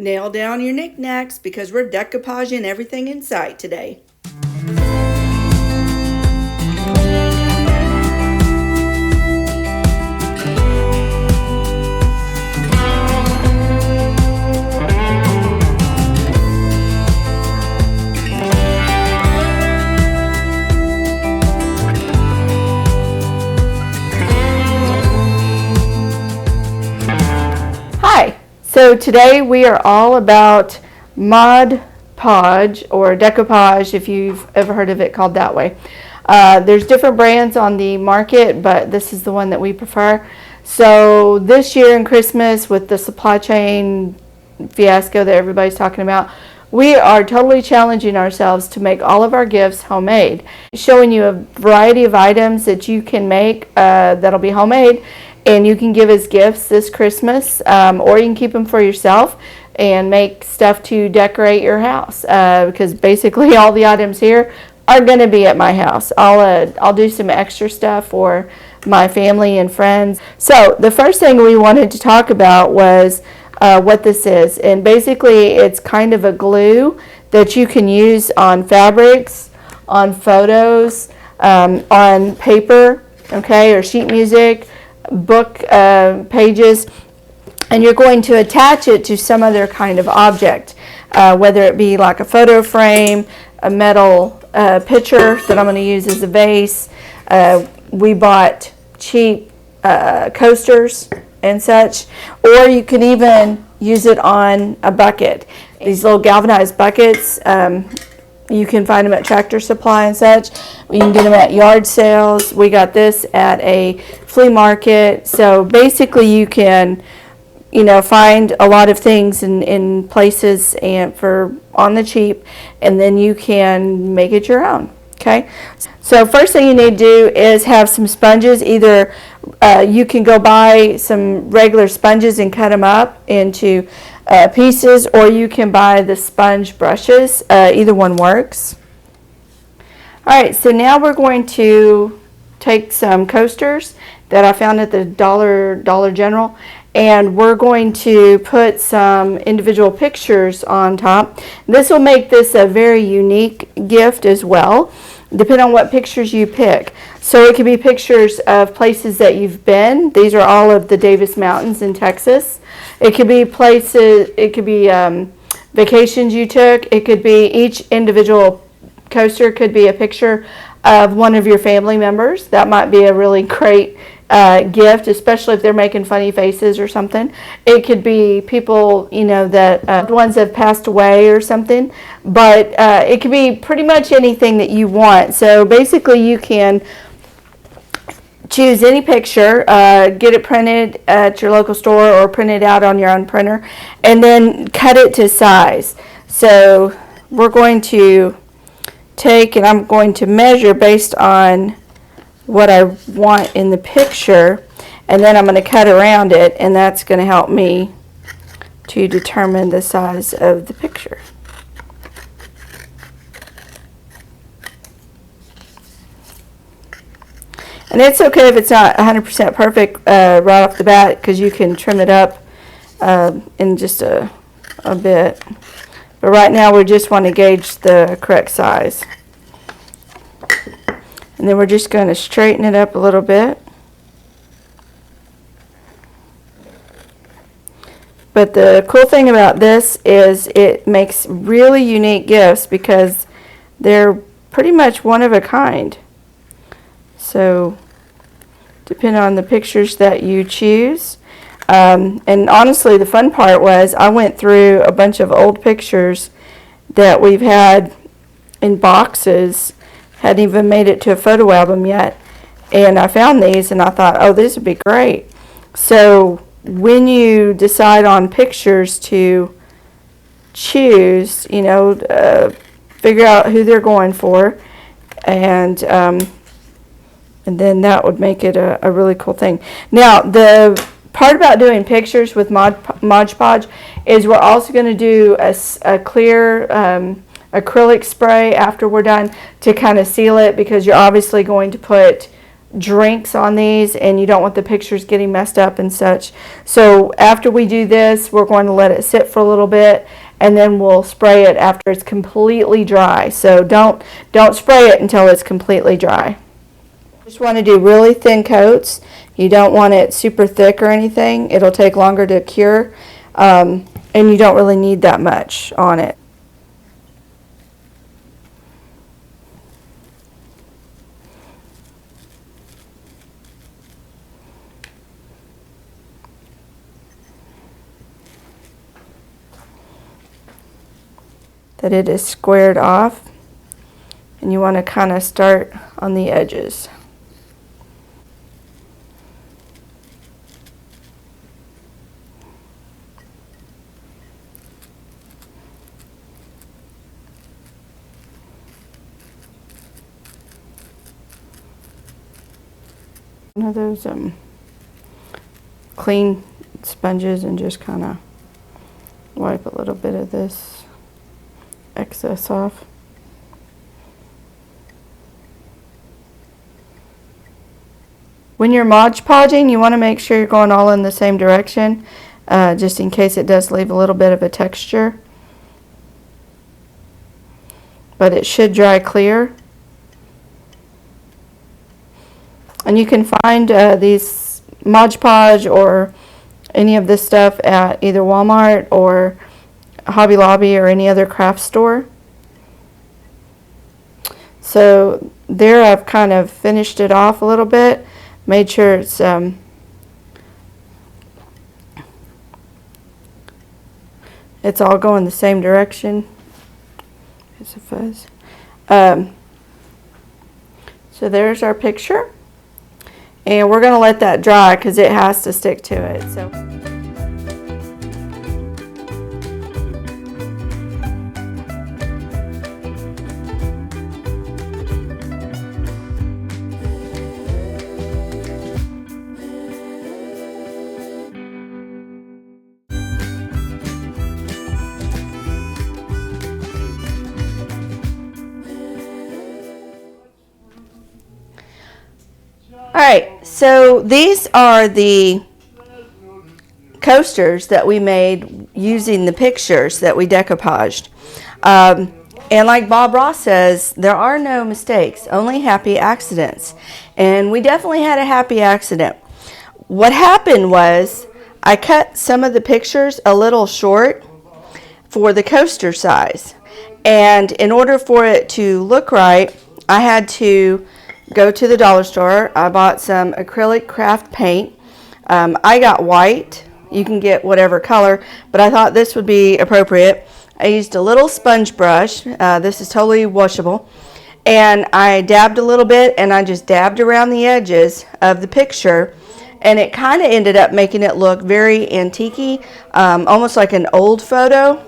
Nail down your knickknacks because we're decoupaging everything in sight today. So today we are all about Mod Podge or Decoupage, if you've ever heard of it called that way. There's different brands on the market, but this is the one that we prefer. So this year in Christmas, with the supply chain fiasco that everybody's talking about, we are totally challenging ourselves to make all of our gifts homemade, showing you a variety of items that you can make that'll be homemade. And you can give as gifts this Christmas, or you can keep them for yourself and make stuff to decorate your house. Because basically all the items here are going to be at my house. I'll do some extra stuff for my family and friends. So the first thing we wanted to talk about was what this is. And basically it's kind of a glue that you can use on fabrics, on photos, on paper, okay, or sheet music, book pages, and you're going to attach it to some other kind of object, whether it be like a photo frame, a metal pitcher that I'm going to use as a vase. We bought cheap coasters and such, or you can even use it on a bucket. These little galvanized buckets, you can find them at Tractor Supply and such. You can get them at yard sales. We got this at a flea market. So basically you can, find a lot of things in places and for on the cheap, and then you can make it your own. Okay. So first thing you need to do is have some sponges. Either you can go buy some regular sponges and cut them up into pieces, or you can buy the sponge brushes. Either one works. Alright, so now we're going to take some coasters that I found at the Dollar General, and we're going to put some individual pictures on top. This will make this a very unique gift as well, depending on what pictures you pick. So it could be pictures of places that you've been. These are all of the Davis Mountains in Texas. It could be places, it could be vacations you took. It could be each individual coaster could be a picture of one of your family members. That might be a really great gift, especially if they're making funny faces or something. It could be people, that ones that have passed away or something. But it could be pretty much anything that you want. So basically you can choose any picture, get it printed at your local store or print it out on your own printer, and then cut it to size. So we're going to take, and I'm going to measure based on what I want in the picture, and then I'm going to cut around it, and that's going to help me to determine the size of the picture. And it's okay if it's not 100% perfect right off the bat, because you can trim it up in just a bit. But right now we just want to gauge the correct size. And then we're just going to straighten it up a little bit. But the cool thing about this is it makes really unique gifts because they're pretty much one of a kind. So depending on the pictures that you choose. And honestly, the fun part was I went through a bunch of old pictures that we've had in boxes, hadn't even made it to a photo album yet, and I found these and I thought, oh, this would be great. So when you decide on pictures to choose, figure out who they're going for, and then that would make it a really cool thing. Now, the part about doing pictures with Mod Podge is we're also going to do a clear acrylic spray after we're done to kind of seal it, because you're obviously going to put drinks on these, and you don't want the pictures getting messed up and such. So after we do this, we're going to let it sit for a little bit, and then we'll spray it after it's completely dry. So don't spray it until it's completely dry. Just want to do really thin coats. You don't want it super thick or anything. It'll take longer to cure, and you don't really need that much on it. That it is squared off, and you want to kind of start on the edges. One of those clean sponges and just kind of wipe a little bit of this excess off. When you're Mod Podging, you want to make sure you're going all in the same direction, just in case it does leave a little bit of a texture. But it should dry clear. And you can find these Mod Podge or any of this stuff at either Walmart or Hobby Lobby or any other craft store. So there I've kind of finished it off a little bit, made sure it's all going the same direction. It's a fuzz. So there's our picture, and we're going to let that dry because it has to stick to it. So. Alright, so these are the coasters that we made using the pictures that we decoupaged. And like Bob Ross says, there are no mistakes, only happy accidents. And we definitely had a happy accident. What happened was I cut some of the pictures a little short for the coaster size. And in order for it to look right, I had to go to the dollar store. I bought some acrylic craft paint. I got white. You can get whatever color, but I thought this would be appropriate. I used a little sponge brush. This is totally washable. And I dabbed a little bit, and I just dabbed around the edges of the picture, and it kind of ended up making it look very antique-y, almost like an old photo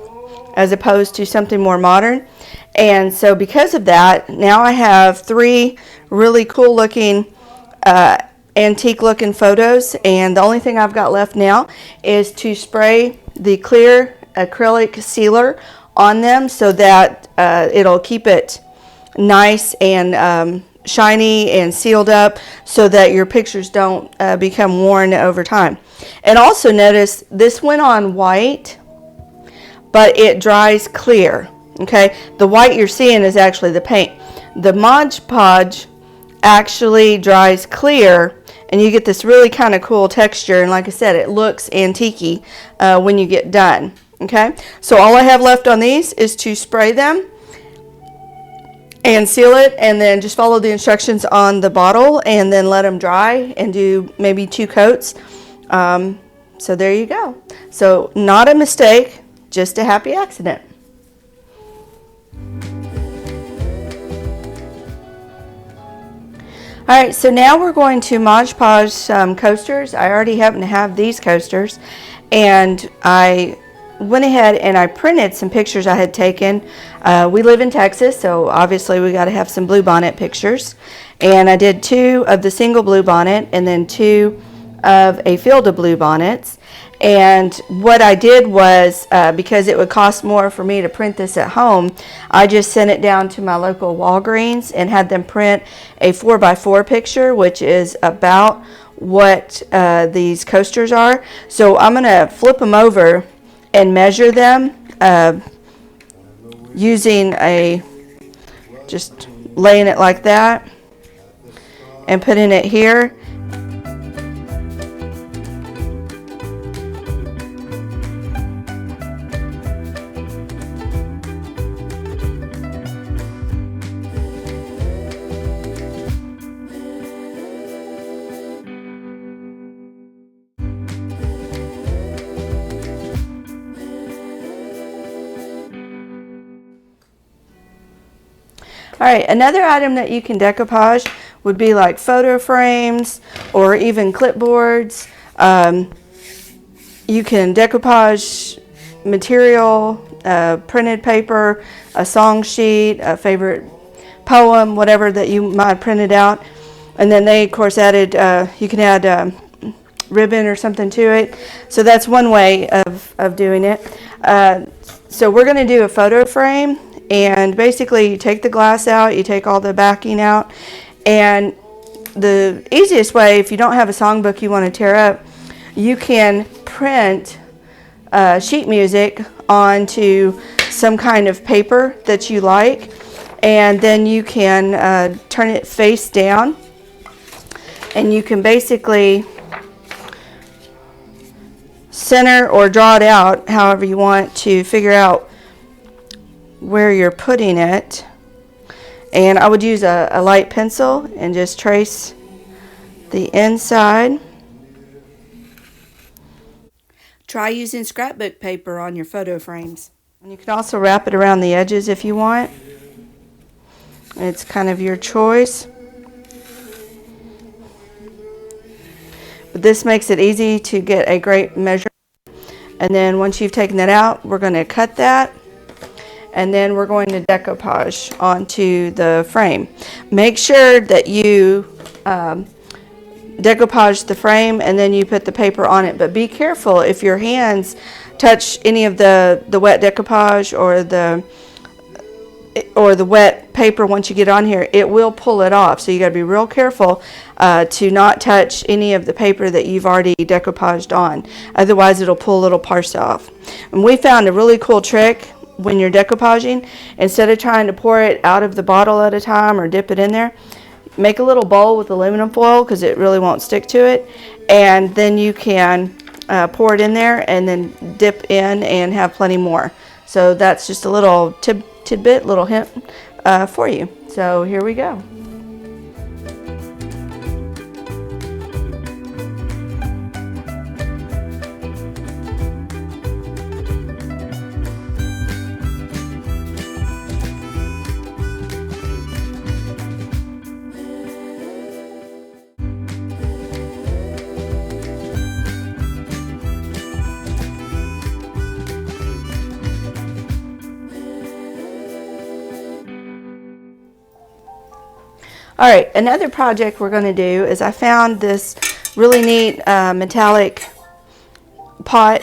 as opposed to something more modern. And so because of that, now I have 3 really cool looking antique looking photos, and the only thing I've got left now is to spray the clear acrylic sealer on them so that it'll keep it nice and shiny and sealed up so that your pictures don't become worn over time. And also notice this went on white, but it dries clear. Okay, the white you're seeing is actually the paint. The Mod Podge actually dries clear, and you get this really kind of cool texture, and like I said, it looks antique-y when you get done. Okay, so all I have left on these is to spray them and seal it, and then just follow the instructions on the bottle and then let them dry and do maybe 2 coats. So there you go. So not a mistake, just a happy accident. Alright, so now we're going to Mod Podge some coasters. I already happen to have these coasters, and I went ahead and I printed some pictures I had taken. We live in Texas, so obviously we got to have some bluebonnet pictures. And I did 2 of the single bluebonnet and then 2 of a field of bluebonnets. And what I did was, because it would cost more for me to print this at home, I just sent it down to my local Walgreens and had them print a 4x4 picture, which is about what these coasters are. So I'm going to flip them over and measure them using just laying it like that and putting it here. Alright, another item that you can decoupage would be like photo frames or even clipboards. You can decoupage material, printed paper, a song sheet, a favorite poem, whatever that you might have printed out. And then they, of course, added, you can add ribbon or something to it. So that's one way of doing it. So we're going to do a photo frame. And basically you take the glass out, you take all the backing out, and the easiest way, if you don't have a songbook you want to tear up, you can print sheet music onto some kind of paper that you like, and then you can turn it face down, and you can basically center or draw it out however you want to figure out where you're putting it. And I would use a light pencil and just trace the inside. Try using scrapbook paper on your photo frames. And you can also wrap it around the edges if you want. It's kind of your choice. But this makes it easy to get a great measure. And then once you've taken that out, we're going to cut that. And then we're going to decoupage onto the frame. Make sure that you decoupage the frame and then you put the paper on it. But be careful if your hands touch any of the wet decoupage or the wet paper. Once you get on here, it will pull it off. So you got to be real careful to not touch any of the paper that you've already decoupaged on. Otherwise, it'll pull little parts off. And we found a really cool trick. When you're decoupaging, instead of trying to pour it out of the bottle at a time or dip it in there, make a little bowl with aluminum foil because it really won't stick to it, and then you can pour it in there and then dip in and have plenty more. So that's just a little tidbit, little hint for you. So here we go. Alright, another project we're going to do is I found this really neat metallic pot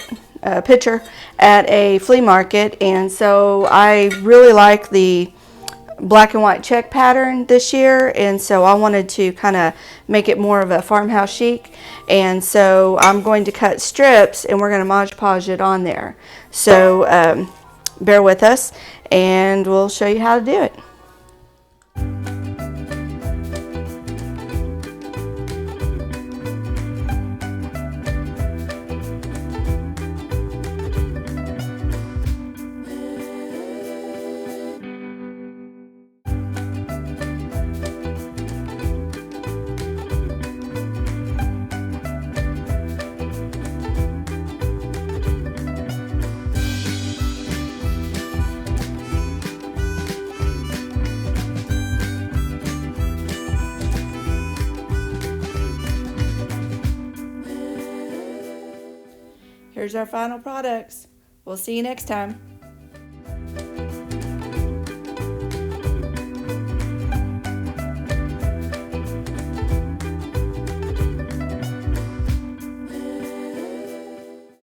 pitcher at a flea market, and so I really like the black and white check pattern this year, and so I wanted to kind of make it more of a farmhouse chic, and so I'm going to cut strips and we're going to Mod Podge it on there. So bear with us and we'll show you how to do it. Here's our final products. We'll see you next time.